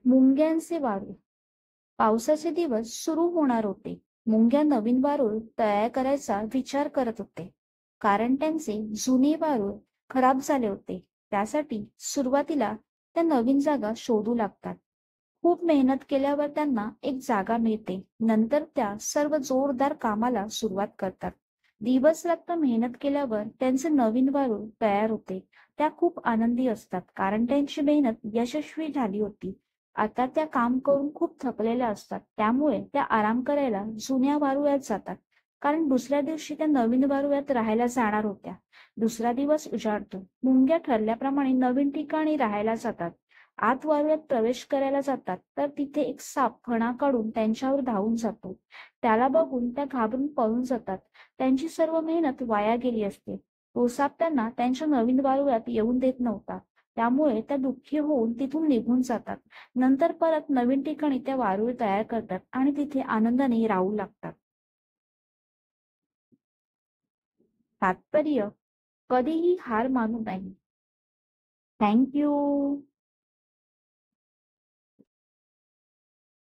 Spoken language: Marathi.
मुंग्यांचे वारूळ. पावसाचे दिवस सुरू होणार होते. मुंग्या नवीन वारूळ तयार करायचा विचार करत होते, कारण त्यांचे जुने वारूळ खराब झाले होते. त्यासाठी सुरुवातीला त्या नवीन जागा शोधू लागतात. खूप मेहनत केल्यावर त्यांना एक जागा मिळते. नंतर त्या सर्व जोरदार कामाला सुरुवात करतात. दिवस रात्र मेहनत केल्यावर त्यांचे नवीन वारूळ तयार होते. त्या खूप आनंदी असतात, कारण त्यांची मेहनत यशस्वी झाली होती. आता त्या काम करून खूप थकलेल्या असतात. त्यामुळे त्या आराम करायला जुन्या वारुळ्यात जातात, कारण दुसऱ्या दिवशी त्या नवीन वारुळ्यात राहायला जाणार होत्या. दुसरा दिवस उजाडतो. मुंग्या ठरल्याप्रमाणे नवीन ठिकाणी राहायला जातात. आत वारुळ्यात प्रवेश करायला जातात, तर तिथे एक साप फणा काढून त्यांच्यावर धावून जातो. त्याला बघून त्या घाबरून पळून जातात. त्यांची सर्व मेहनत वाया गेली असते. तो साप त्यांना त्यांच्या नवीन वारुळ्यात येऊन देत नव्हता. त्यामुळे त्या दुःखी होऊन तिथून निघून जातात. नंतर परत नवीन ठिकाणी त्या वारूळ तयार करतात आणि तिथे आनंदाने राहू लागतात. तात्पर्य: कधीही हार मानू नये. Thank you.